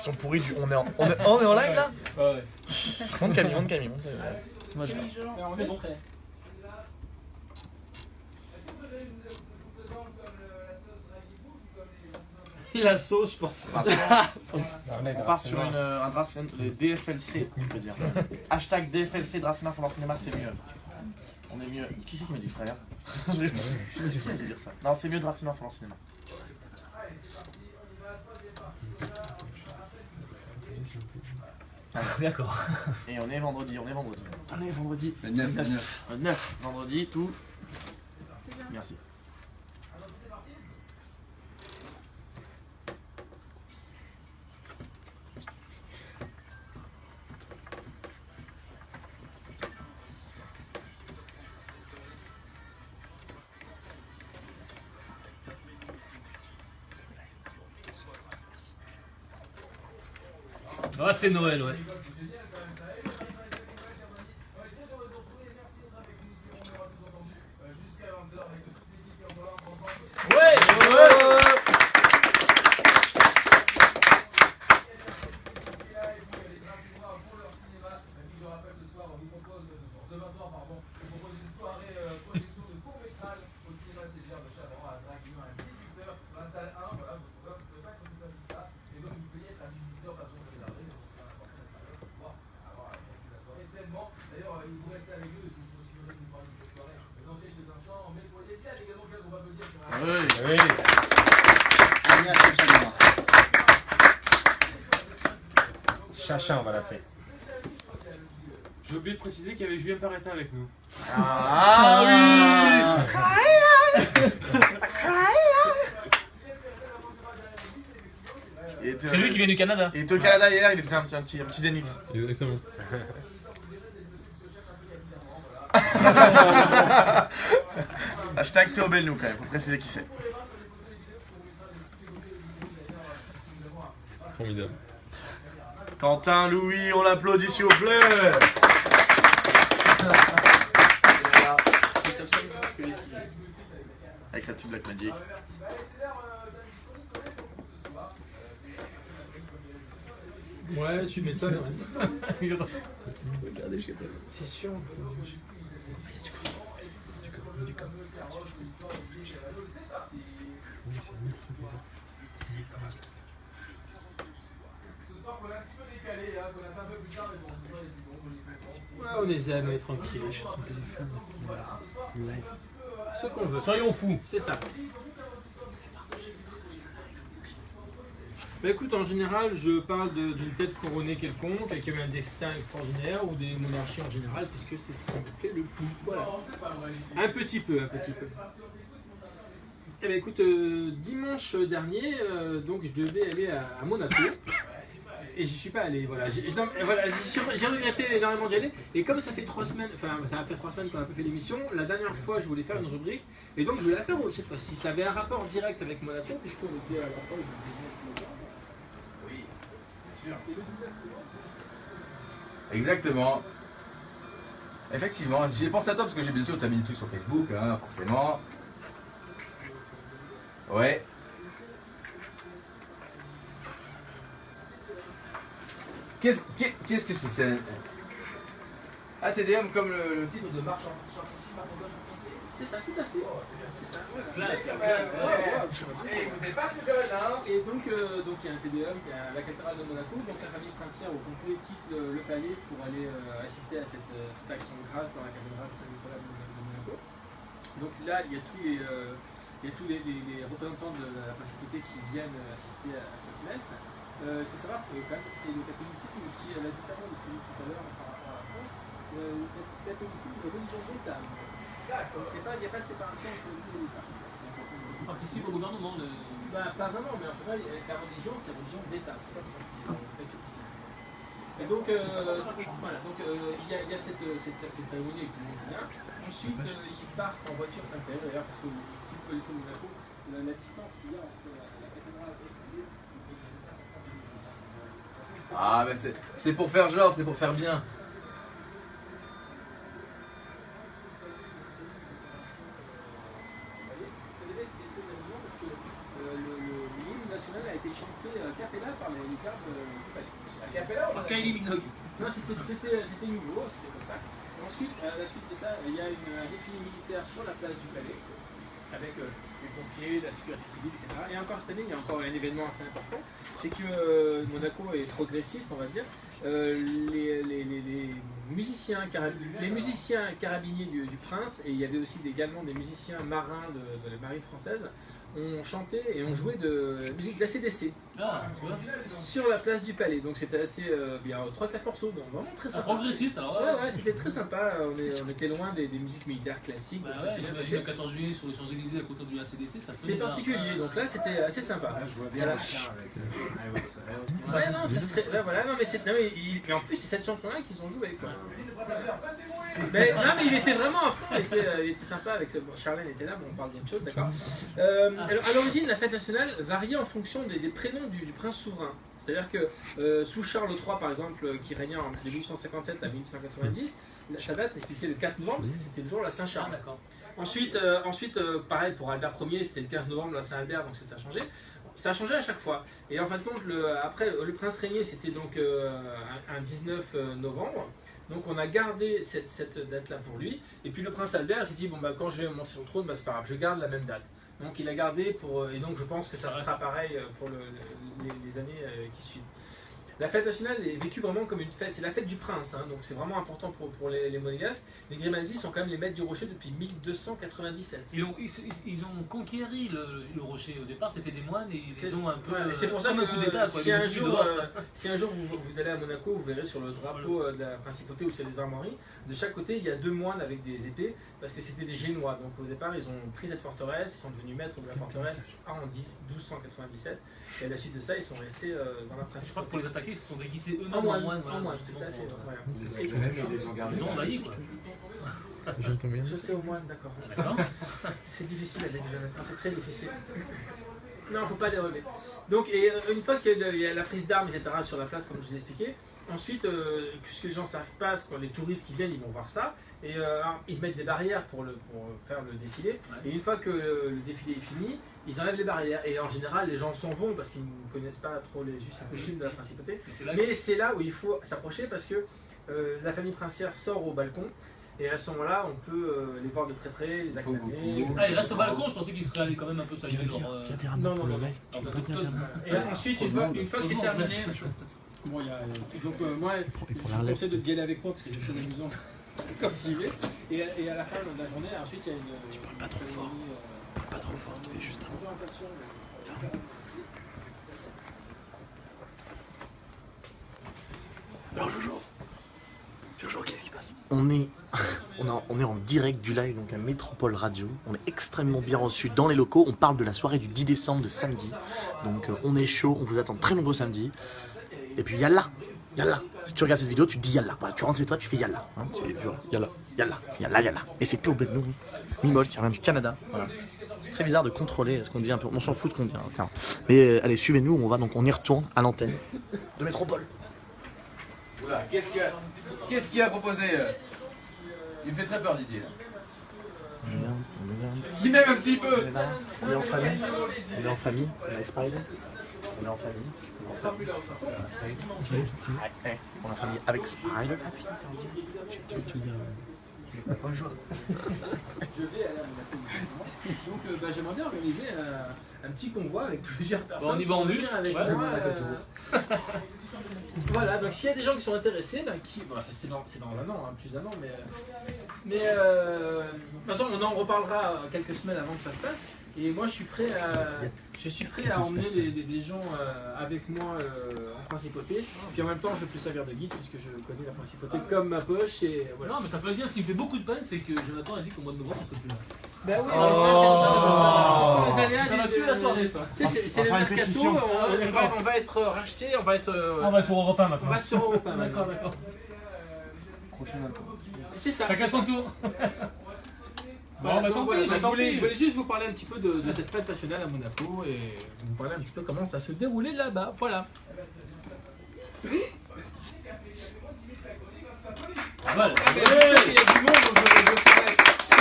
sont pourris du. On est en live là? Ouais. Monte Camille, monte Camille. Moi je on est bon. La sauce, je pense. On part sur un Dracena, le DFLC, je peux dire. Hashtag DFLC Dracena pour le cinéma, c'est mieux. On est mieux. Qui c'est qui m'a dit frère? Je vais dire ça. Non, c'est mieux Dracena pour le cinéma. D'accord. Et on est vendredi. On est vendredi. Le 9. 9, vendredi, tout. Merci. Ah, c'est Noël, ouais. Ouais. Oui. Chacha, on va l'appeler. J'ai oublié de préciser qu'il y avait Julien Paretta avec nous. Ah oui. C'est lui qui vient du Canada. Il était au Canada hier, il faisait un petit zénith. Exactement. Hashtag Théo Belnou quand même, faut préciser qui c'est. Formidable. Quentin Louis, on l'applaudit s'il vous plaît. Avec sa petite Black Magic. Ouais, tu m'étonnes. Regardez, je sais pas. C'est sûr. Ouais, on est zen, on est tranquille, je suis sur le téléphone. Voilà. Live. Ce qu'on veut. Soyons fous, c'est ça. Bah écoute, en général, je parle d'une tête couronnée quelconque, qui a un destin extraordinaire, ou des monarchies en général, puisque c'est ce qui me plaît le plus. Voilà. Un petit peu. Eh bien écoute, dimanche dernier, donc je devais aller à Monaco. Et j'y suis pas allé, voilà. J'ai regretté énormément d'y aller. Et comme ça fait 3 semaines, enfin ça a fait 3 semaines qu'on a pas fait l'émission, la dernière fois je voulais faire une rubrique, et donc je voulais la faire cette fois-ci. Ça avait un rapport direct avec Monaco, puisqu'on était à la fois. Oui, bien sûr. Exactement. Effectivement, j'ai pensé à toi parce que j'ai bien sûr, tu as mis des trucs sur Facebook, hein, forcément. Ouais. Qu'est-ce que c'est que ça? ATDM comme le titre de marche en C'est ça, tout à fait. Classe. Et vous n'êtes pas plus jeune, hein. Et donc il y a un TDM, il y a la cathédrale de Monaco, donc la famille princière au complet quitte le palais pour aller assister à cette action de grâce dans la cathédrale Saint-Nicolas de Monaco. Donc là, il y a tous les représentants de la principauté qui viennent assister à cette messe. Il faut savoir que quand même c'est le catholicisme qui est la différence de ce que j'ai dit tout à l'heure par rapport à la France. Le catholicisme de religion d'État. Donc il n'y a pas de séparation entre l'Église et l'État. On participe au gouvernement de... Bah, pas vraiment, mais en tout cas la religion c'est religion d'État. C'est comme ça. Et donc, voilà, donc il y a cette cérémonie avec tout le monde qui vient. Ensuite, ils partent en voiture, ça me fait d'ailleurs, parce que si vous connaissez Monaco, la distance qu'il y a entre la cathédrale et le palais. Ah, mais c'est pour faire genre, c'est pour faire bien. Le hymne national a été été chanté a cappella par les gardes du palais. A cappella ou Par Kylie Minogue. Non, c'était nouveau, c'était comme ça. Et ensuite, à la suite de ça, il y a un défilé militaire sur la place du palais, avec les pompiers, la sécurité civile, etc. Et encore cette année, il y a encore un événement assez important, c'est que Monaco est progressiste, on va dire. Les musiciens carabiniers du prince, et il y avait aussi également des musiciens marins de la marine française, ont chanté et ont joué de la musique d'ACDC sur la place du palais. Donc c'était assez bien, 3-4 morceaux, donc vraiment très sympa. Progressiste alors. Ouais, c'était très sympa. On était loin des musiques militaires classiques. Bah donc ça ouais, s'est bien j'imagine passé. le 14 juillet sur les Champs-Élysées à côté du ACDC, ça C'est particulier, donc là c'était assez sympa. Je vois bien la chien avec Ouais, non, ça serait. Ouais, voilà, non, mais en plus, c'est cette chanson-là qu'ils ont joué, quoi. Mais, non, mais il était vraiment à fond, il était sympa avec ce. Bon, Charlène était là, bon, on parle d'autre chose, d'accord. Alors, à l'origine, la fête nationale variait en fonction des prénoms du prince souverain. C'est-à-dire que sous Charles III, par exemple, qui régnait de 1857 à 1890, sa date est fixée le 4 novembre, parce que c'était le jour de la Saint-Charles. Ensuite, pareil, pour Albert Ier, c'était le 15 novembre, la Saint-Albert, donc ça a changé. Ça a changé à chaque fois. Et en fin de compte, après, le prince régné, c'était donc un 19 novembre. Donc on a gardé cette date-là pour lui. Et puis le prince Albert s'est dit, bon, bah, quand je vais monter sur le trône, bah, c'est pas grave, je garde la même date. Donc il a gardé pour... Et donc je pense que ça sera pareil pour les années qui suivent. La fête nationale est vécue vraiment comme une fête, c'est la fête du prince, hein, donc c'est vraiment important pour les Monégasques. Les Grimaldi sont quand même les maîtres du rocher depuis 1297. Ils ont conquéri le rocher au départ, c'était des moines et ils ont un peu. Ouais, c'est pour ça comme un coup d'État. que si un jour vous allez à Monaco, vous verrez sur le drapeau de la principauté où c'est des armoiries, de chaque côté il y a 2 moines avec des épées parce que c'était des Génois. Donc au départ ils ont pris cette forteresse, ils sont devenus maîtres de la forteresse en 1297 et à la suite de ça ils sont restés dans la principauté. Je crois que pour les attaquer, ils se sont déguisés eux-mêmes en moine. voilà, Tout à fait. Voilà. Ils ont envahi quoi. Je sais au moine, d'accord. C'est difficile avec Jonathan, c'est très difficile. Non, faut pas les relever. Donc, et une fois qu'il y a la prise d'armes, etc. sur la place, comme je vous ai expliqué, ensuite, ce que les gens savent pas, quand les touristes qui viennent, ils vont voir ça, et ils mettent des barrières pour faire le défilé. Et une fois que le défilé est fini, ils enlèvent les barrières. Et en général, les gens s'en vont parce qu'ils ne connaissent pas trop les us et coutumes de la principauté. Mais c'est là où il faut s'approcher parce que la famille princière sort au balcon. Et à ce moment-là, on peut les voir de très près, les acclamer. Ah, ils restent au balcon, je pensais qu'ils seraient allés quand même un peu saluer leur. Non. Et ensuite, une fois que c'est terminé. Bon, donc moi, je vous conseille de y aller avec moi parce que j'ai chose amusant quand j'y vais. Et à la fin de la journée, ensuite, il y a une. Tu parles pas trop fort. Pas trop fort, tu fais juste un. Alors Jojo, qu'est-ce qui se passe? On est en direct du live, donc à Métropole Radio. On est extrêmement bien reçus dans les locaux. On parle de la soirée du 10 décembre de samedi. Donc on est chaud, on vous attend très nombreux samedi. Et puis Yalla. Si tu regardes cette vidéo, tu dis Yalla. Voilà, tu rentres chez toi, tu fais Yalla. Hein, Yalla. Et c'est Théo Bednou, Mimol qui revient du Canada. Voilà. C'est très bizarre de contrôler ce qu'on dit un peu. On s'en fout de ce qu'on dit. Hein, mais allez, suivez-nous, on y retourne à l'antenne de Métropole. Oula, qu'est-ce qu'il a proposé Il me fait très peur, Didier. Qui m'aime un petit peu. On est en famille. On est en famille. On est Spider. On est en famille. On est en famille avec Spider. Bonjour. Je vais aller à Monaco. Donc j'aimerais bien organiser un petit convoi avec plusieurs personnes. On y va en bus. Avec moi, voilà, donc s'il y a des gens qui sont intéressés, c'est dans un an, hein, plus d'un an, mais de toute façon on en reparlera quelques semaines avant que ça se passe. Et moi je suis prêt à emmener des gens avec moi en principauté. Puis en même temps je peux servir de guide puisque je connais la principauté comme ma poche. Et voilà. Non mais ça peut être bien, ce qui me fait beaucoup de peine c'est que Jonathan a dit qu'au mois de novembre on serait plus là. Ben oui, ça, c'est les aléas. Ça va tuer la soirée ça. C'est le mercato, on va être racheté, on va être... On va sur Europe 1 maintenant. On va sur Europe 1 maintenant. D'accord. Prochain album. C'est ça. Chacun son tour. Voilà, Bon, donc, tant pis, je voulais juste vous parler un petit peu de cette fête nationale à Monaco et vous parler un petit peu comment ça se déroulait là-bas. Voilà. Voilà. Il y a du monde, donc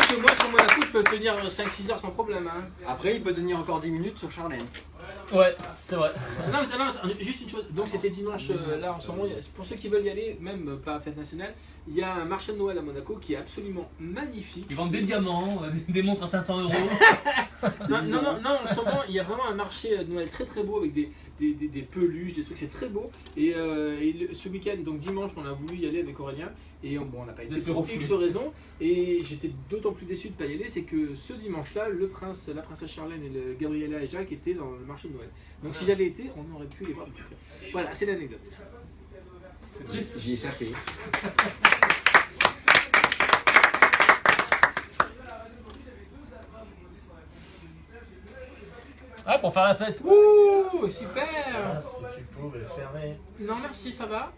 je que moi sur Monaco, je peux tenir 5-6 heures sans problème. Hein. Après, il peut tenir encore 10 minutes sur Charlène. Ouais, c'est vrai. Non, attends, juste une chose. Donc c'était dimanche, là en ce moment, pour ceux qui veulent y aller, même pas à Fête Nationale, il y a un marché de Noël à Monaco qui est absolument magnifique. Ils vendent des diamants, des montres à 500 €. Non, en ce moment, il y a vraiment un marché de Noël très très beau avec des peluches, des trucs, c'est très beau. Et ce week-end, donc dimanche, on a voulu y aller avec Aurélien. Et bon, on n'a pas été pour X raisons. Et j'étais d'autant plus déçu de ne pas y aller, c'est que ce dimanche-là, le prince, la princesse Charlène et le Gabriella et Jacques étaient dans le marché de Noël. Donc si j'avais été, on aurait pu les voir de plus près. Voilà, c'est l'anecdote. C'est triste, j'y ai échappé. Ah, pour faire la fête. Ouh, super. Si tu pouvais fermer. Non, merci, ça va.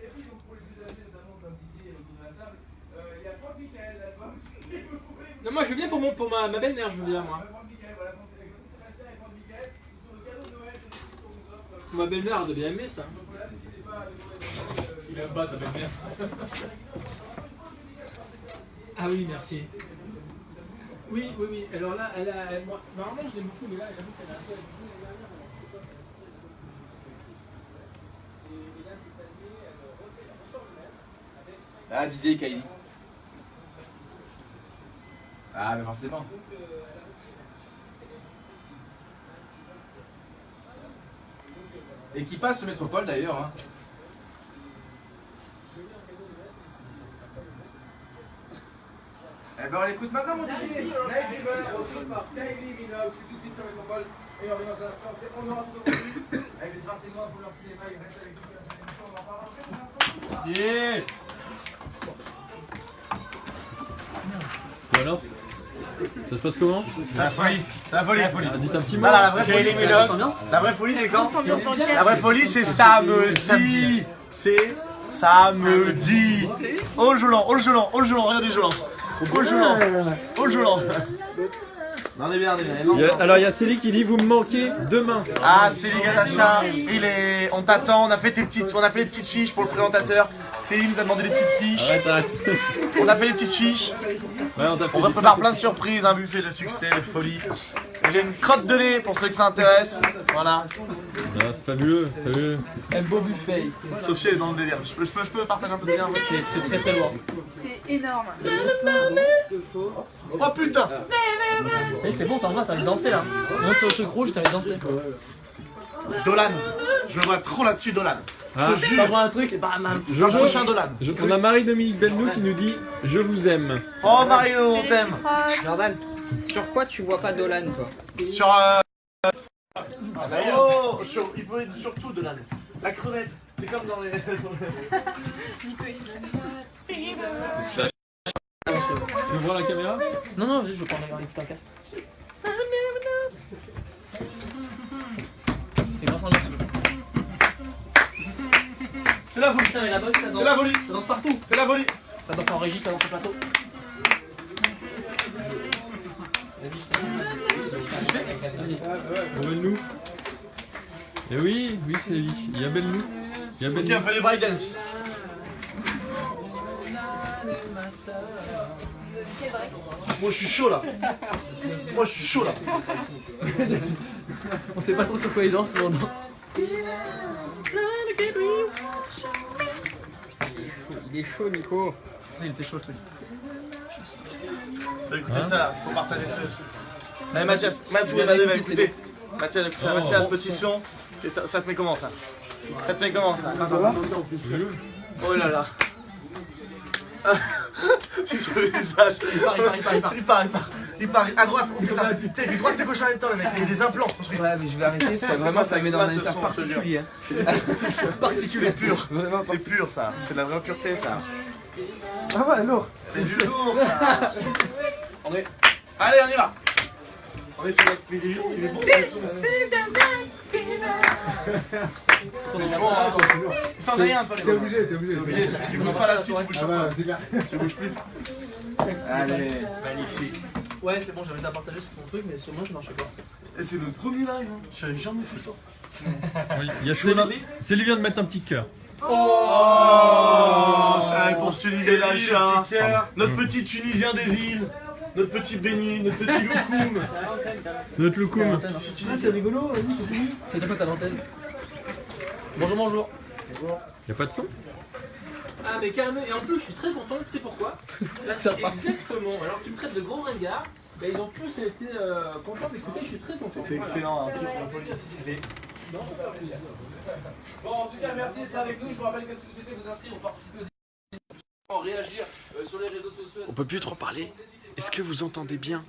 Non, moi je veux bien pour ma belle-mère, je veux bien, moi. Ma belle-mère a de bien aimer ça. Il aime pas sa belle-mère. Ah oui, merci. Oui. Alors là, moi, normalement je l'aime beaucoup, mais là, j'avoue qu'elle a un peu abusé l'année dernière. Et là, cette année, elle refait la soir de même avec 5. Ah, Didier et Kylie. Ah, mais forcément. Et qui passe sur Métropole d'ailleurs. Hein. Eh ben on l'écoute maintenant mon Didier. Kylie Minogue, c'est tout de suite sur Métropole. Et on revient dans un instant, c'est On aura tout entendu. Avec les tracés noirs pour leur cinéma, il reste avec nous dans cette émission, on en parlera après. Yeah. Et alors? Ça se passe comment? C'est la folie. C'est la folie. Ah, dites un petit mot. Voilà, la vraie folie, la vraie folie, c'est quand? La vraie folie, c'est samedi. C'est samedi. Oh, Jolan, regardez Jolan. Oh, Jolan. Non, on est bien. Alors il y a Célie qui dit vous me manquez demain. Ah, Céline Gatacha, on t'attend, on a fait les petites fiches pour le présentateur. Céline nous a demandé des petites fiches. Arrête. On a fait les petites fiches. Ouais, on t'a fait On va des préparer trucs. plein de surprises, un buffet de succès, de folie. J'ai une crotte de lait pour ceux que ça intéresse. Voilà. Ah, c'est fabuleux. Un beau buffet. Sophie est dans le délire. Je peux partager un peu de lien? C'est très très loin. C'est énorme. Oh putain! C'est bon, t'en vas, ça va danser là. Monte sur le truc rouge, t'as envie de danser. Dolan. Je vois trop là-dessus, Dolan. Ah. Je jure. T'envoies un truc et bam. Le prochain Dolan. On a Marie-Dominique Benlou qui nous dit je vous aime. Oh Mario, on t'aime. Jordan, sur quoi tu vois pas Dolan, toi? Sur il peut être sur tout Dolan. La crevette, c'est comme dans les. Tu veux voir la caméra? Non, vas-y, je veux prendre un putain de casque. C'est grâce à un C'est la folie. Putain, mais la bosse, ça danse. C'est la folie. Ça danse partout. C'est la folie. Ça danse en régie, ça danse au plateau. Pour Benlou. Et oui, Célie. Il y a Benlou. Qui a fait les breakdance. Moi je suis chaud là. On sait pas trop sur quoi il danse, mais on danse. Il est chaud, Nico. Il était chaud le truc. Faut écouter ça là, faut partager ça aussi. Allez Mathias, Mathieu et Mané va écouter. Mathias, petit son. Et ça te met comment ça? Ça te met comment ça? Oh là là. Sur le visage. Il part. À droite, oh putain. T'es vu droite, t'es gauche en même temps, le mec. Il y a des implants. Ouais, mais je vais arrêter, parce que vraiment, ça me met dans un état particulier. C'est pur. C'est pur ça. C'est de la vraie pureté ça. Ah ouais, lourd. C'est du lourd ça. Allez, on y va. On est sur la. Il est bon. C'est bon, hein. Sans rien, un peu les. T'es obligé. Tu bouges pas là-dessus, tu bouges pas. Tu bouges plus. Allez, magnifique. Ouais, c'est bon, j'avais déjà partagé sur ton truc, mais sur moi, je marchais pas. Et c'est notre premier live, hein. J'avais jamais fait ça. Oui, il y a Célie vient de mettre un petit cœur. Oh, ça pour Céline Gatacha, notre petit Tunisien des îles. notre petit Benny, notre petit Loukoum. Notre loukoum. c'est rigolo, vas-y, c'est fini. C'est quoi ta l'antenne? Bonjour, bonjour. Y'a pas de son? Ah mais carrément, et en plus je suis très content, tu sais pourquoi? Là c'est exactement, alors que tu me traites de gros ringards, bah, ils ont tous été contents d'écouter, je suis très content. C'était excellent, un petit folie. Bon, en tout cas, merci d'être avec nous. Je vous rappelle que si vous souhaitez vous inscrire ou participer aux réagir sur les réseaux sociaux. On peut plus trop parler. Est-ce que vous entendez bien?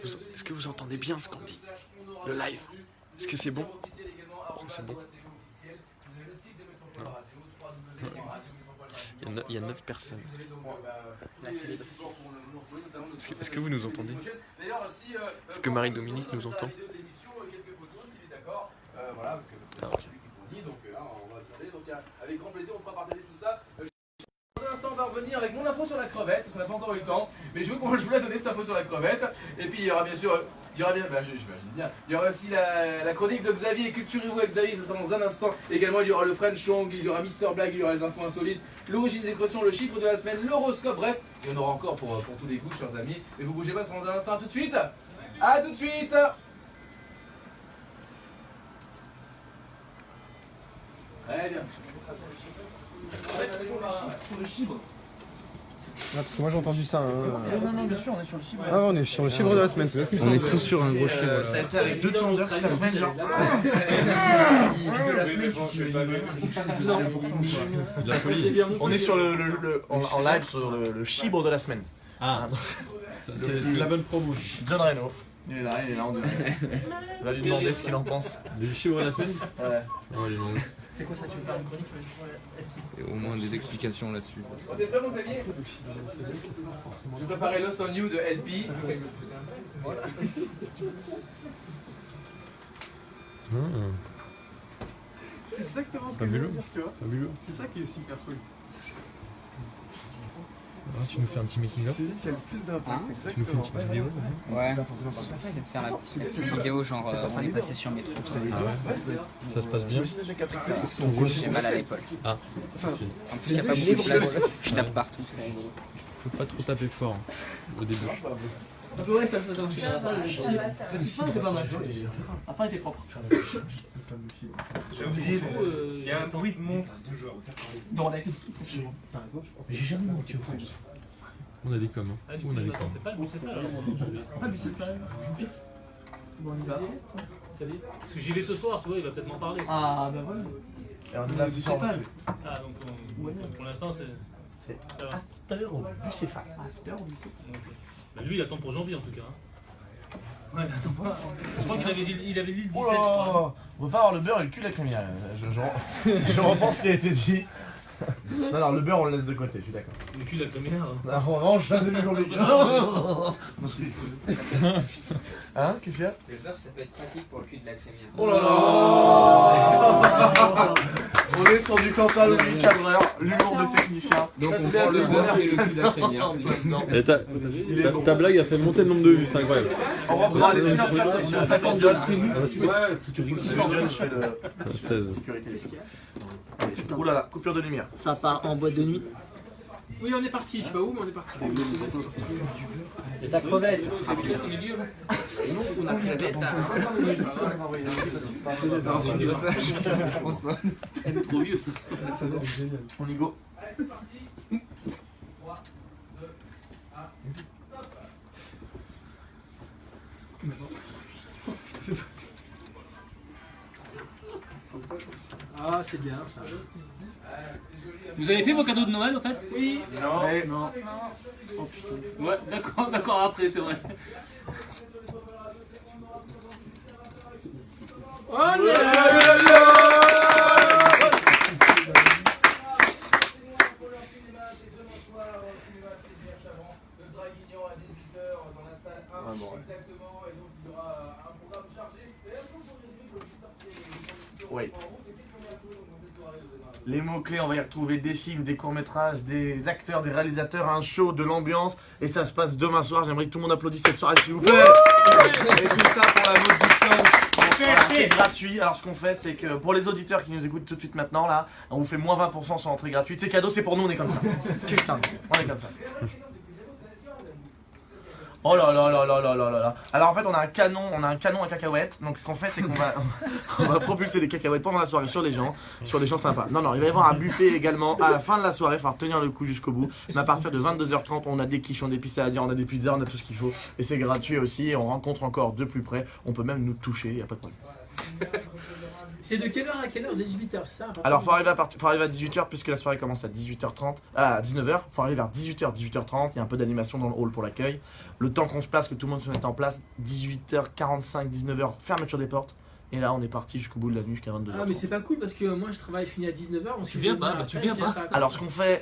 Est-ce que vous entendez bien ce qu'on dit? Le live. Est-ce que c'est bon? C'est bon. Il y a 9 personnes. Est-ce que vous nous entendez? Est-ce que Marie-Dominique nous entend? Ah, ok. Avec grand plaisir, on fera partager tout ça. Dans un instant, on va revenir avec mon info sur la crevette, parce qu'on n'a pas encore eu le temps. Mais je voulais donner cette info sur la crevette. Et puis il y aura bien sûr, j'imagine bien, il y aura aussi la chronique de Xavier et Culturez-vous avec Xavier, ce sera dans un instant. Également, il y aura le French Chong, il y aura Mister Blague, il y aura les infos insolites, l'origine des expressions, le chiffre de la semaine, l'horoscope, bref, il y en aura encore pour tous les goûts, chers amis. Mais vous bougez pas, ce sera dans un instant, à tout de suite. À tout de suite. Très bien. Sur le chiffre. Parce que moi j'ai entendu ça. Non, bien sûr, on est sur le chiffre. Ah, on est sur le chiffre de la semaine. On est tous sur un gros chiffre. Ça a été avec 2 tendeurs toute la semaine, genre. De la semaine, tu t'imagines De la folie. On est sur en live sur le chibre de la semaine. Ah, c'est la bonne promo. John Reno. Il est là, on dirait. On va lui demander ce qu'il en pense. Le chiffre de la semaine? Ouais. On va lui demander. C'est quoi ça, tu veux faire une chronique sur les Et au moins des explications là-dessus. T'es prêt, mon Xavier? Je préparais Lost on You de LP. C'est exactement ce que je veux dire, tu vois. Fabuleux. C'est ça qui est super cool. Ah, tu nous fais un petit making of? C'est lui qui a le plus d'impact, Tu nous fais une exactement. petite vidéo? Ouais, c'est de faire la petite vidéo, genre on est passé sur métro. Ah ouais? Ça se passe bien? J'ai mal à l'épaule. Ah, En plus, il n'y a pas beaucoup de place, je tape partout, c'est rigolo. faut pas trop taper fort hein, au début. Ouais, ça le petit fin était pas mal. La fin était propre. J'ai oublié, il y a un bruit de montre toujours. Dans l'ex. Mais j'ai jamais menti au France. On a des coms. Ah, du On coup, a des attends, coms. c'est pas le bucéphale alors aujourd'hui. Ah, mais c'est pas. Bon, on y va. Parce que j'y vais ce soir, tu vois, il va peut-être m'en parler. Ah, bah voilà. Et on est là ce soir aussi. Ah, donc pour l'instant, c'est. C'est ça va. after au bucéphale. Ok. Bah, lui, il attend pour janvier en tout cas. Hein. Ouais, il attend pas. Je crois qu'il avait dit le 17, je crois. On peut pas avoir le beurre et le cul lacrymien. Je repense ce qui a été dit. Non, le beurre on le laisse de côté, je suis d'accord. Le cul, la crémière. En revanche, là c'est plus compliqué. Hein? Qu'est-ce qu'il y a? Le beurre, ça peut être pratique pour le cul de la crémière. Oh là là! On est sur du Quentin Louis cadreur, l'humour de technicien. Donc on prend le beurre et le cul de la crémière. Et ta blague a fait monter le nombre de vues, c'est incroyable. On reprend les silences captations à 50 John. Ouais, 600 John, je fais le 16. sécurité. Ouh là là, coupure de lumière. Ça part en boîte de nuit. Oui, on est parti, je sais pas où, mais on est parti. Et ta crevette. Au milieu, là. Non, on a pris la bête à 50 minutes. Je pense pas. Elle est trop vieux, ça. Ça va être génial. On y go. Ah, c'est bien ça. Vous avez fait vos cadeaux de Noël en fait? Oui. Non. Oh putain. Ouais, d'accord, après c'est vrai. Oui. Les mots-clés, on va y retrouver des films, des courts-métrages, des acteurs, des réalisateurs, un show, de l'ambiance. Et ça se passe demain soir. J'aimerais que tout le monde applaudisse cette soirée, s'il vous plaît. Et tout ça pour la maudite. Voilà, c'est gratuit. Alors ce qu'on fait, c'est que pour les auditeurs qui nous écoutent tout de suite maintenant, là, on vous fait moins 20% sur l'entrée gratuite. C'est cadeau, c'est pour nous, on est comme ça. Putain, on est comme ça. Oh là là là là là là là. Alors en fait on a un canon à cacahuètes. Donc ce qu'on fait c'est qu'on va, on va propulser des cacahuètes pendant la soirée sur des gens sympas. Non, il va y avoir un buffet également à la fin de la soirée, il va falloir tenir le coup jusqu'au bout. Mais à partir de 22h30 on a des quiches, on a des pizzadas, on a des pizzas, on a tout ce qu'il faut. Et c'est gratuit aussi et on rencontre encore de plus près. On peut même nous toucher, il n'y a pas de problème. C'est de quelle heure à quelle heure? 18h, c'est ça? Alors faut arriver à 18h puisque la soirée commence à 18h30, à 19h, faut arriver vers 18h, 18h30, il y a un peu d'animation dans le hall pour l'accueil. Le temps qu'on se place, que tout le monde se mette en place, 18h45, 19h, fermeture des portes. Et là on est parti jusqu'au bout de la nuit jusqu'à 22h30. Ah mais c'est pas cool parce que moi je travaille fini à 19h. Donc Tu viens pas, tu viens pas. Alors ce qu'on fait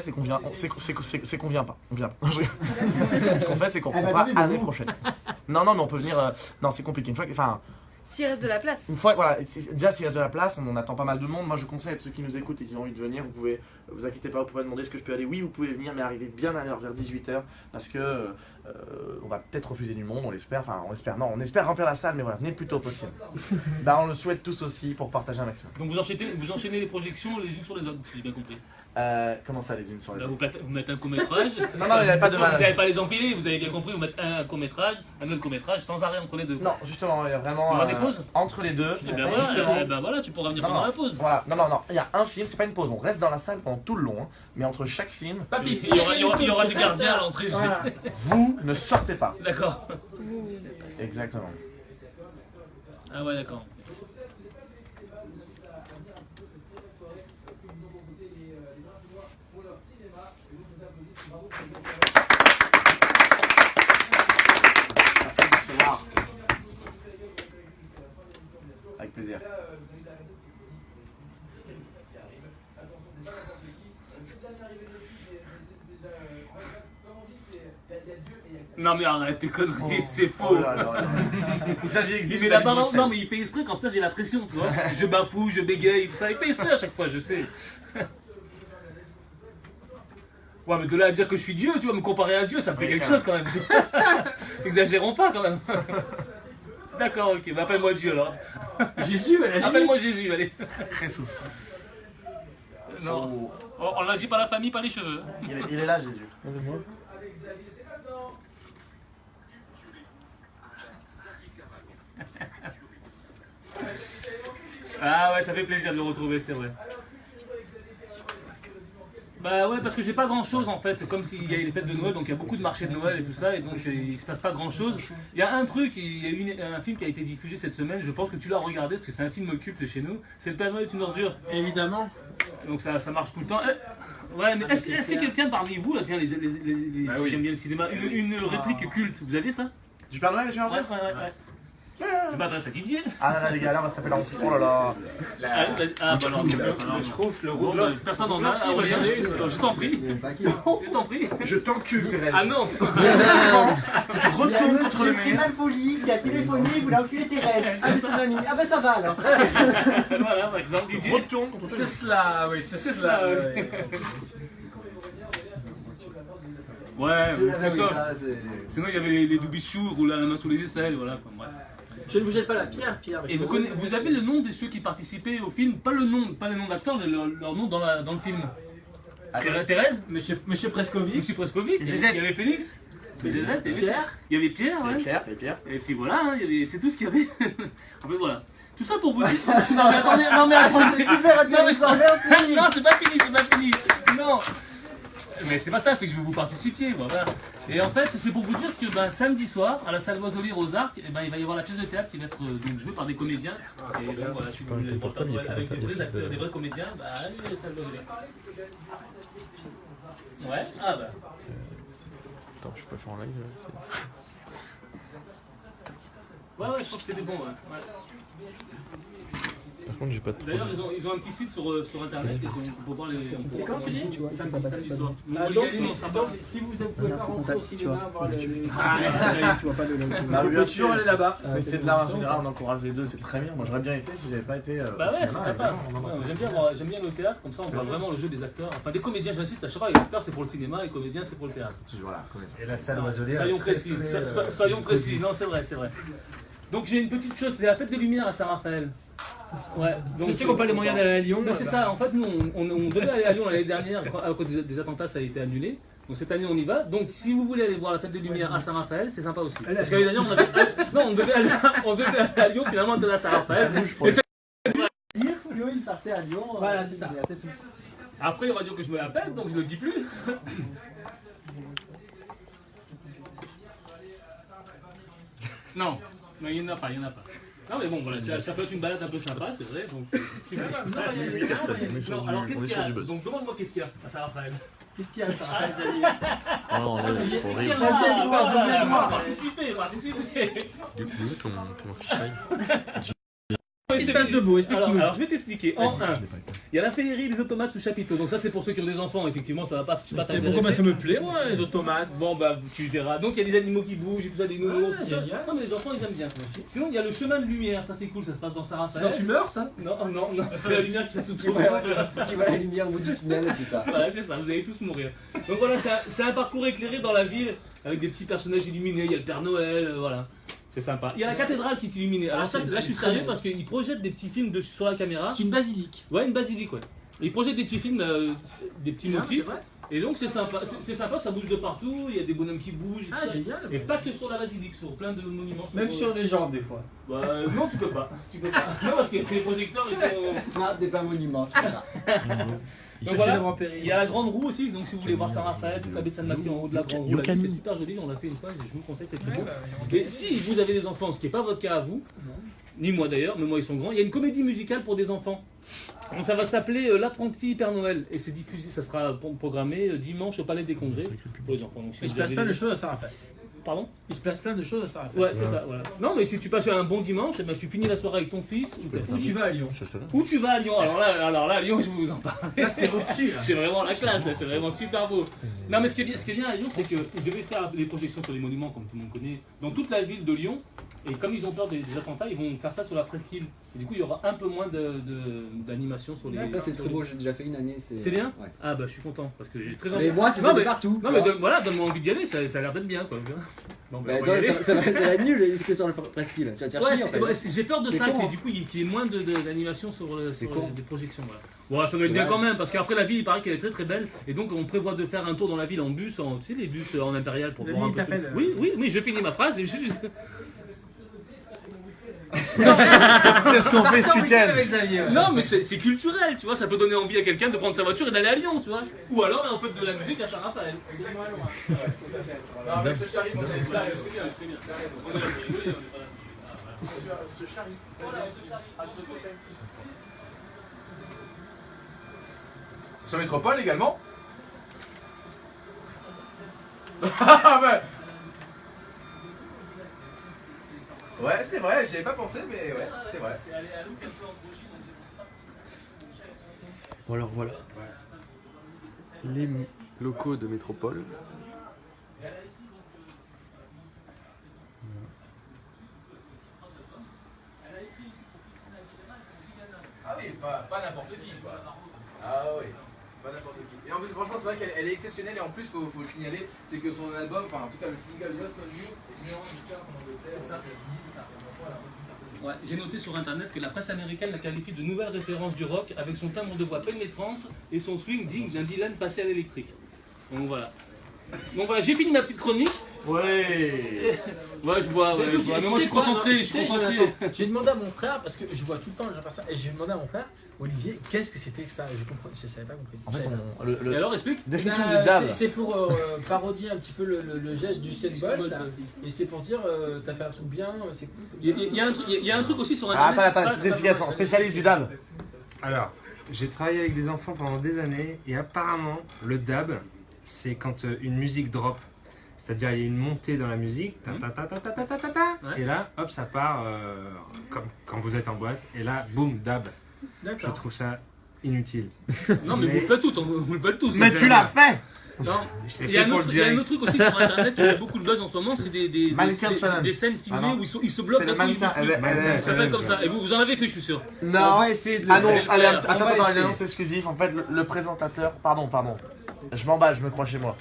c'est qu'on vient, c'est qu'on vient pas. On vient pas. Ce qu'on fait c'est qu'on reprend pas l'année prochaine. Non mais on peut venir. Non c'est compliqué. Une fois, enfin. S'il reste de la place. Une fois, voilà, déjà s'il reste de la place, on attend pas mal de monde. Moi je conseille à ceux qui nous écoutent et qui ont envie de venir, vous pouvez, vous inquiétez pas, vous pouvez demander est-ce que je peux aller. Oui, vous pouvez venir, mais arrivez bien à l'heure, vers 18h, parce que on va peut-être refuser du monde, on l'espère. Enfin, on espère remplir la salle, mais voilà, venez le plus tôt possible. On le souhaite tous aussi pour partager un maximum. Donc vous enchaînez les projections les unes sur les autres, si j'ai bien compris. Comment ça, les unes sur les Là, autres? vous mettez un court-métrage. Non, il n'y avait pas de mal. Vous n'allez pas les empiler, vous avez bien compris, vous mettez un court-métrage, un autre court-métrage, sans arrêt entre les deux. Non, justement, il y a vraiment. Il y aura des pauses entre les deux. Et ben voilà, tu pourras venir pendant la pause. Voilà, non, il y a un film, c'est pas une pause, on reste dans la salle pendant tout le long, hein, mais entre chaque film, Papy, il y aura des gardiens à l'entrée. Voilà. vous ne sortez pas. D'accord. Exactement. Ah ouais, d'accord. Merci de se voir. Avec plaisir. Non mais arrête tes conneries, c'est faux. Oh là là là. Ça j'y existe. Mais là-bas, non mais il fait exprès, comme ça j'ai la pression, tu vois. Je bafoue, je bégaye, tout ça, il fait exprès à chaque fois, je sais. Ouais mais de là à dire que je suis Dieu, tu vas me comparer à Dieu, ça me fait quelque chose quand même. Exagérons pas quand même. D'accord, ok, bah appelle-moi Dieu alors. Jésus, elle a dit. Appelle-moi Jésus, allez. Jesus. Non, on l'a dit pas la famille, pas les cheveux. Il est là, Jésus. Ah ouais, ça fait plaisir de le retrouver, c'est vrai. Bah ouais, parce que j'ai pas grand chose en fait, comme s'il y a les fêtes de Noël, donc il y a beaucoup de marchés de Noël et tout ça, et donc il se passe pas grand chose. Il y a un truc, il y a un film qui a été diffusé cette semaine, je pense que tu l'as regardé parce que c'est un film culte chez nous, c'est Le Père Noël est une ordure. Évidemment. Donc ça marche tout le temps. Ouais, mais est-ce que quelqu'un parmi vous, là, tiens, les Bah qui oui. aiment bien le cinéma, une réplique culte, vous avez ça? Du Père Noël, tu en Ouais. Je m'adresse à Didier. Ah là là, les gars, là on va se taper la honte. Oh là là. Allez, vas-y. Ah bah non, bon, bah, personne n'en a. Merci, Ah, moi, reviens. j'en ai une. Je t'en prie. Je t'en prie. Je t'encule, Thérèse. Ah non. Retourne contre le Monsieur mur. mal poli qui a téléphoné, il voulait enculer Thérèse. Ah, mais son ami. Ah, bah ça va alors. Voilà, par exemple, Didier. Retourne contre le C'est cela, oui, c'est cela. ouais. Ouais, Ah oui, ça. ça, c'est- Sinon, il y avait les doubichours ou la main sous les aisselles, voilà. Quoi. Bref. Je ne vous jette pas la pierre, Pierre. Et vous avez le nom de ceux qui participaient au film, pas le nom d'acteurs, mais leur nom dans le film. Thérèse, Monsieur Prescovic, Monsieur Prescovic, il y Zézette. avait Félix, Zézette, Pierre. il y avait Pierre, ouais. Pierre. Et puis voilà, hein, c'est tout ce qu'il y avait. En fait, voilà. Tout ça pour vous dire. Non mais attendez, non mais attendez. C'est super Non, mais intéressant, merci. non, c'est pas fini. Non. Mais c'est pas ça, c'est que je veux vous participiez, voilà. Et en fait, c'est pour vous dire que samedi soir, à la salle Loiselier aux Arcs, il va y avoir la pièce de théâtre qui va être donc jouée par des comédiens. Et donc voilà, je suis venu avec des vrais acteurs, des vrais comédiens. Bah allez, la salle Loiselier. Ouais, ah bah. Attends, je peux faire en live Ouais, je crois que c'est des bons, ouais. Par contre, j'ai pas trop. D'ailleurs, ils ont un petit site sur internet pour voir les. C'est quand tu dis? Tu vois, Samedi soir. Donc, si vous ne pouvez pas rentrer au cinéma, voir le. Tu vois pas de Bah, bien sûr. toujours aller là-bas. Mais c'est de là en général, on encourage les deux, c'est très bien. Moi j'aurais bien été si j'avais pas été. Bah au ouais, c'est cinéma, sympa. évidemment. Ouais, j'aime bien le théâtre, comme ça on voit vraiment le jeu des acteurs. Enfin, des comédiens, j'insiste à chaque fois, les acteurs c'est pour le cinéma, les comédiens c'est pour le théâtre. Voilà, quand même. Et la salle Loiselier. Soyons précis, soyons précis. Non, c'est vrai. Donc j'ai une petite chose, c'est la fête des Lumières à Saint-Raphaël. Ouais. Donc Je sais qu'on n'a pas les moyens d'aller à Lyon. Ben, c'est ça, en fait nous on devait aller à Lyon l'année dernière, à cause des attentats ça a été annulé. Donc cette année on y va. Donc si vous voulez aller voir la fête des Lumières à Saint-Raphaël, c'est sympa aussi. Parce que l'année dernière on avait... non, on devait aller à Lyon, finalement on était à Saint-Raphaël. Lyon, il partait à Lyon. Voilà, c'est ça. C'est tout. Après on va dire que je me la pète, donc je le dis plus. Non, il n'y en a pas, Non mais bon, voilà, ça peut être une balade un peu sympa, c'est vrai. Donc, si vous... Non, alors qu'est-ce qu'il y a? Donc demande-moi qu'est-ce qu'il y a à Saint-Raphaël. Qu'est-ce qu'il y a à Saint-Raphaël, Xavier? Non, là, c'est horrible. Participez. Du coup, ton fichier. Qu'est-ce qui se passe de beau? Explique-nous. Alors je vais t'expliquer. En 1, il y a la féerie des automates sous chapiteau. Donc ça c'est pour ceux qui ont des enfants, effectivement ça va pas t'intéresser. Pourquoi ça me plaît, moi, les automates? Bon bah tu verras. Donc il y a des animaux qui bougent et tout ça, des nounours. Ah, tout ça. génial. Non mais les enfants ils aiment bien. Sinon il y a le chemin de lumière, ça c'est cool, ça se passe dans C'est Saint-Raphaël. quand tu meurs, ça? Non, c'est la lumière qui va tout Tu trouver. vois la lumière au bout du tunnel, c'est ça. Voilà, c'est ça, vous allez tous mourir. Donc voilà, c'est un parcours éclairé dans la ville avec des petits personnages illuminés, il y a le Père Noël, voilà. C'est sympa. Il y a la cathédrale qui est illuminée. Alors ça, là je suis sérieux parce qu'ils projettent des petits films dessus sur la caméra. C'est une basilique. Ouais, une basilique, ouais. Ils projettent des petits films, des petits motifs. C'est vrai? Et donc c'est sympa, ça bouge de partout, il y a des bonhommes qui bougent. Ah, génial. Et pas que sur la basilique, sur plein de monuments. Même sur les jambes, des fois. Bah, non, tu peux pas. Non, parce que les projecteurs, ils sont... Non, des pas monuments, tu vois. Donc voilà, il y a la grande roue aussi, donc si vous voulez voir Saint-Raphaël, toute la baie de Sainte-Maxime en haut de la grande roue, là, c'est super joli, on l'a fait une fois, je vous conseille, c'est très beau. Et si vous avez des enfants, ce qui n'est pas votre cas à vous, ni moi d'ailleurs, mais moi ils sont grands, il y a une comédie musicale pour des enfants. Donc ça va s'appeler L'apprenti Père Noël, et c'est diffusé, ça sera programmé dimanche au Palais des Congrès pour les enfants. Donc, si Il se vous passe avez plein de des- choses à Saint-Raphaël. Pardon? Il se passe plein de choses à Saint-Raphaël. Ouais, c'est ça, voilà. Non, mais si tu passes un bon dimanche, eh ben, tu finis la soirée avec ton fils ou ta Où fille. tu vas à Lyon? Où tu vas à Lyon? Alors là, à Lyon, je vais vous en parler. Là, c'est au-dessus. C'est vraiment la classe, là, c'est vraiment super beau. Non, mais ce qui est bien à Lyon, c'est qu'ils devaient faire des projections sur les monuments, comme tout le monde connaît, dans toute la ville de Lyon. Et comme ils ont peur des attentats, ils vont faire ça sur la presqu'île. Et du coup, il y aura un peu moins d'animation sur les. Après, c'est sur très les- beau, j'ai déjà fait une année. C'est bien? Ouais. Ah bah je suis content parce que j'ai très Mais moi, c'est Non, mais- partout. Non mais voilà, donne-moi envie d'y aller, ça a l'air d'être bien quoi. Bon, Bah, on va toi, y aller. ça va être nul, que sur le presqu'île. Tu vas te faire Ouais, chier, en fait. j'ai peur de C'est ça, con, qu'il y ait- hein. du coup qu'il y ait moins d'animation sur con. des projections. Voilà. Ouais, ça doit être bien quand même, parce qu'après la ville il paraît qu'elle est très très belle, et donc on prévoit de faire un tour dans la ville en bus, tu sais les bus en impérial pour La voir un ligne peu. t'appelle, Oui, je finis ma phrase et juste... Qu'est-ce qu'on fait ce week-end? Non mais c'est culturel, tu vois, ça peut donner envie à quelqu'un de prendre sa voiture et d'aller à Lyon, tu vois. Ou alors on fait de la musique à Saint-Raphaël. Non, mais ce charlie, on avait pas. C'est bien, c'est bien. Ce charlie. Sur Métropole également. Ah bah. Ouais, c'est vrai, j'y avais pas pensé, mais ouais, c'est vrai. Bon alors voilà. Les locaux de Métropole. Ah oui, pas n'importe qui, quoi. Ah oui, pas n'importe qui. Et en plus, franchement, c'est vrai qu'elle est exceptionnelle, et en plus, faut le signaler, c'est que son album, enfin, en tout cas, le single Lost on You, est numéro 1 en Angleterre. C'est ça. Ouais, j'ai noté sur internet que la presse américaine la qualifie de nouvelle référence du rock avec son timbre de voix pénétrante et son swing digne d'un Dylan passé à l'électrique. Donc voilà. J'ai fini ma petite chronique. Ouais. Ouais, je vois, ouais, je vois. Mais moi je suis concentré, je suis concentré. J'ai demandé à mon frère, parce que je vois tout le temps les gens faire ça, et j'ai demandé à mon frère, Olivier, qu'est-ce que c'était que ça? Je savais pas compris. En fait, Et alors explique. définition Bah, du dab. c'est pour parodier un petit peu le geste du Bolt, et c'est pour dire t'as fait un truc bien, c'est cool. Il y a un truc aussi sur Ah, internet. attends, petite explication. Spécialiste du dab. Alors, j'ai travaillé avec des enfants pendant des années et apparemment, le dab, c'est quand une musique drop. C'est-à-dire, il y a une montée dans la musique, ta, ta, ta, ta, ta, ta, ta, ta, ta, Ouais. et là, hop, ça part comme quand vous êtes en boîte, et là, boum, dab. Je D'accord. trouve ça inutile. Non mais vous le faites tous, vous le faites tous. Mais tu l'as fait. Non. Je l'ai Il y a fait un pour autre le il y a un direct. autre truc aussi sur internet qui a beaucoup de buzz en ce moment, c'est Mannequin challenge. des scènes filmées Ah non. où ils se bloquent C'est le d'un coup, ils mannequin. bougent plus. Ça s'appelle comme challenge. ça. Et vous en avez fait, je suis sûr. On Non. va essayer de le Annonce. faire. Allez, On va attends, une essayer. annonce exclusive. En fait, le présentateur. Pardon. Je m'emballe, je me crois chez moi.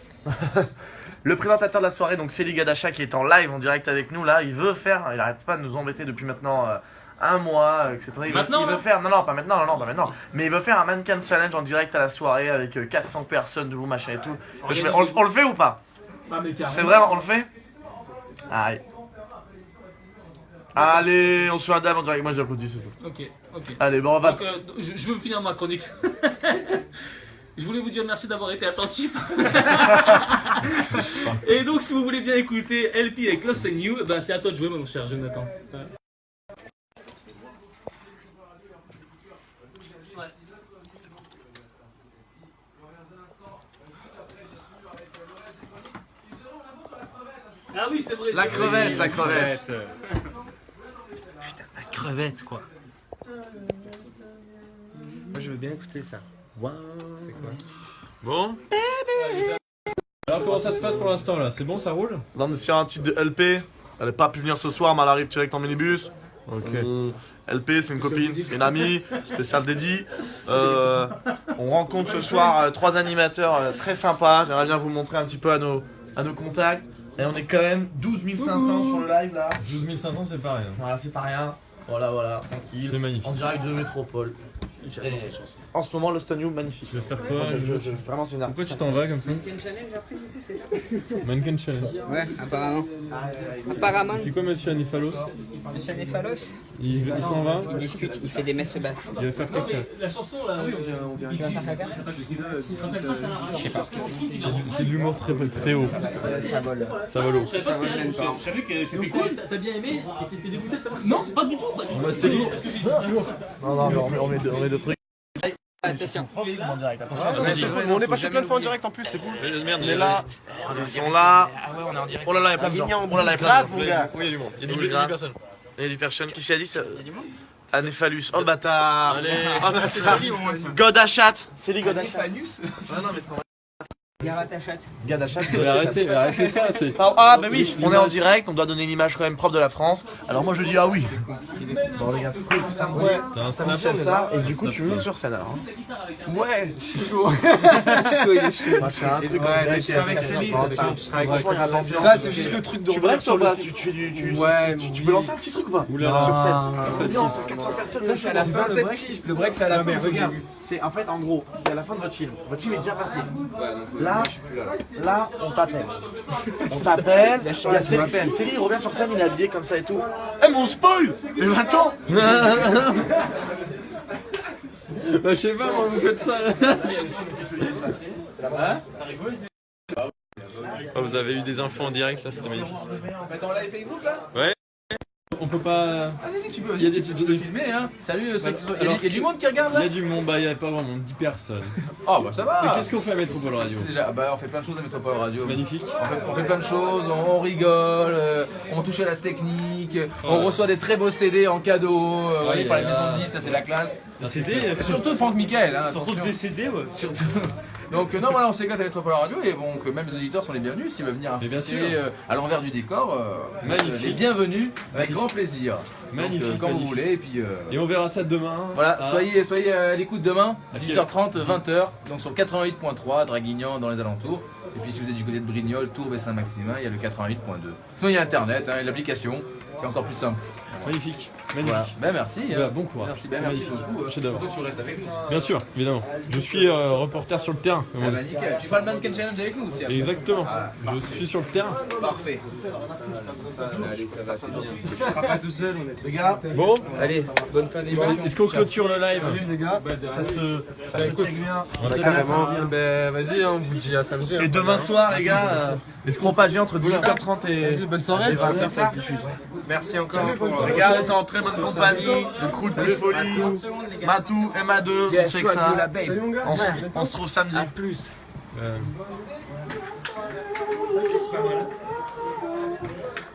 Le présentateur de la soirée, donc Célie Gadacha, qui est en live en direct avec nous là, il arrête pas de nous embêter depuis maintenant un mois, etc. Maintenant, il veut là faire, non, pas maintenant, pas maintenant. Mais il veut faire un mannequin challenge en direct à la soirée avec 400 personnes, debout, machin et tout. On le fait ou pas? Ah, mais carrément. C'est vrai, on le fait? Aïe. Allez, on se fait un dab en direct. Moi j'applaudis, c'est tout. Ok, ok. Allez, bon, on va. Donc, je veux finir ma chronique. Je voulais vous dire merci d'avoir été attentif. Et donc, si vous voulez bien écouter LP avec Lost and You, ben, c'est à toi de jouer, mon cher Jonathan. Ah oui, c'est vrai. La c'est vrai. crevette, la crevette. Putain, la crevette quoi. Moi je veux bien écouter ça. Waouh. C'est quoi? Bon. Alors comment ça se passe pour l'instant là? C'est bon, ça roule? Là, on est sur un titre de LP. Elle n'a pas pu venir ce soir, mais elle arrive direct en minibus. Ok. LP, c'est une copine, c'est une amie, spécial dédié. On rencontre ce soir 3 animateurs très sympas. J'aimerais bien vous montrer un petit peu à nos contacts. Et on est quand même 12 500 sur le live là. 12 500, c'est pas rien. Voilà, c'est pas rien. Voilà, tranquille. C'est magnifique. En direct de Métropole. Et en ce moment, Lost on You, magnifique. Tu veux faire quoi? Vraiment, c'est une Pourquoi artiste. tu t'en vas comme ça? Mannequin Challenge après, du coup, c'est ça? Mannequin Challenge. Ouais, apparemment. Apparemment. C'est quoi monsieur Anifalos? Monsieur Néphalos, Il s'en va? il discute, il fait des messes basses. Il va faire Non, caca. mais la chanson là. Tu vas faire caca? Je sais pas. C'est de l'humour très haut. Ça vole. Ça va l'eau. Je savais pas ce qu'il y avait. Je savais que c'était cool. T'as bien aimé? Et t'étais dégoûté de savoir que non, pas du tout. Moi c'est lourd. Non, on met deux trucs. Attention. En direct, attention. Mais on est passé plein de fois en direct en plus, c'est cool. Merde, On est là, ils sont là. Ah ouais, on est en direct. Oh là là, il y a plein de gens. Oh là là, il y a plein de gens. Oui, il y a du monde. Il y a Bouge 10 grave. personnes. Il y a 10 personnes. Qui s'y a dit ça? Anéphalus. Oh le bâtard. Allez. Ah bah c'est Célie au moins. Godachat. Célie Godachat. Ah non, mais c'est Garde ta chatte. Godachat. Arrêtez ça, c'est. Ah bah oui, on est en direct, on doit donner une image quand même propre de la France. Alors moi je dis ah oui. Bon les gars, tout cool, ça me T'as un ça me snap chauffe ça. Et du coup tu montes sur scène alors. Ouais, je suis chaud. Chaud, il est chaud. On va te faire un truc. Ouais, mais c'est avec Céline, franchement, il y a de l'ambiance. Ça, c'est juste le truc de Tu breaks ou pas? Tu fais du. Ouais, tu peux lancer un petit truc ou pas? Oula. Sur scène. Ah, Ambiance, 400 personnes. Ça, c'est à la fin, le break. Le break, c'est à la fin. Regarde, c'est en fait en gros, c'est à la fin de votre film. Votre film est déjà passé. Là, on t'appelle. On t'appelle. Il y a Céline. Céline il revient sur scène, il est habillé comme ça et tout. Eh mais on spoil! Mais attends! Bah je sais pas, moi vous faites ça là. Oh, vous avez eu des infos en direct là, c'était magnifique. Mais t'es en live Facebook là? On peut pas. Ah si tu peux, Il y a des tu peux filmer hein. Salut ceux qui sont... Il y a Alors, du monde qui regarde Il y là? a du monde, bah il y a pas vraiment 10 personnes. Oh bah ça va. Mais qu'est-ce qu'on fait à Métropole Radio? C'est déjà, bah on fait plein de choses à Métropole Radio. C'est magnifique. On fait plein de choses, on rigole, on touche à la technique, on reçoit des très beaux CD en cadeau, vous voyez, par les maisons de 10, ça c'est la classe. Un CD, Surtout Franck Michael, hein, surtout attention. des CD, ouais. Surtout- Donc non voilà, on s'éclate à Métropole Radio et bon, que même les auditeurs sont les bienvenus s'ils veulent venir Mais bien assister sûr. à l'envers du décor. Vous êtes Magnifique. les bienvenus avec grand plaisir. Magnifique, Donc, quand vous magnifique. voulez et puis Et on verra ça demain. voilà, Ah. soyez à l'écoute demain, À 18h30, 20h, donc sur 88.3, Draguignan dans les alentours. Et puis si vous êtes du côté de Brignoles, Tours et Saint-Maximin, il y a le 88.2. Sinon il y a internet, hein, et l'application, c'est encore plus simple. Magnifique, magnifique. Voilà, ben merci. Voilà, hein. bon courage. Merci, ben C'est merci magnifique. beaucoup. Chef-d'œuvre. Pour ça que tu restes avec nous. Bien sûr, évidemment. Je suis reporter sur le terrain. comme on Ah dit. bah nickel. Tu feras le Mannequin Challenge avec nous aussi après. Exactement. Ah. Je suis sur le terrain. Parfait. Les gars, Bon, Allez, bonne fin d'émission. est-ce qu'on clôture le live? les gars. ça se check bien. On va Carrément. Ben vas-y, on vous dit à samedi. Et demain soir, les gars, propager entre 18h30 et Bonne soirée. 20h, ça se diffuse. Merci encore. Les gars, on est en très bonne compagnie. Le crew de Plus de Folie, Matou, MA2, on sait que ça. On se trouve samedi.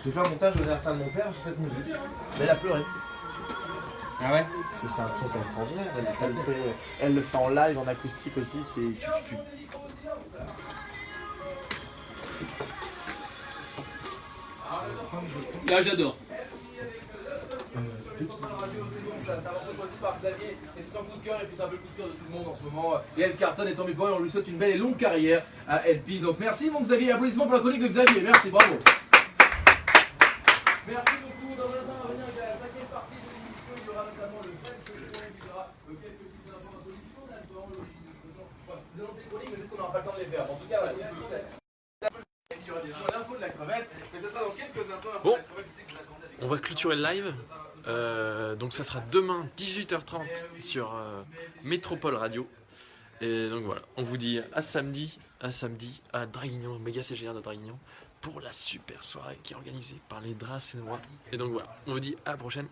Je vais faire un montage de ça de mon père sur cette musique. Mais elle a pleuré. Ah ouais? Parce que c'est un son, c'est extraordinaire. Elle le fait en live, en acoustique aussi. Là, j'adore. C'est un morceau choisi par Xavier et c'est son coup de cœur et puis c'est un peu le coup de cœur de tout le monde en ce moment. Et elle cartonne et tant mieux pour elle, on lui souhaite une belle et longue carrière à LP. Donc merci mon Xavier, applaudissements pour la chronique de Xavier, merci, bravo. Merci beaucoup, dans un instant on va revenir avec la 5e partie de l'émission. on va clôturer le live. Donc ça sera demain 18h30 sur Métropole Radio. Et donc voilà, on vous dit à samedi à Draguignan, méga CGR de Draguignan, pour la super soirée qui est organisée par les Dracénois. Et donc voilà, on vous dit à la prochaine.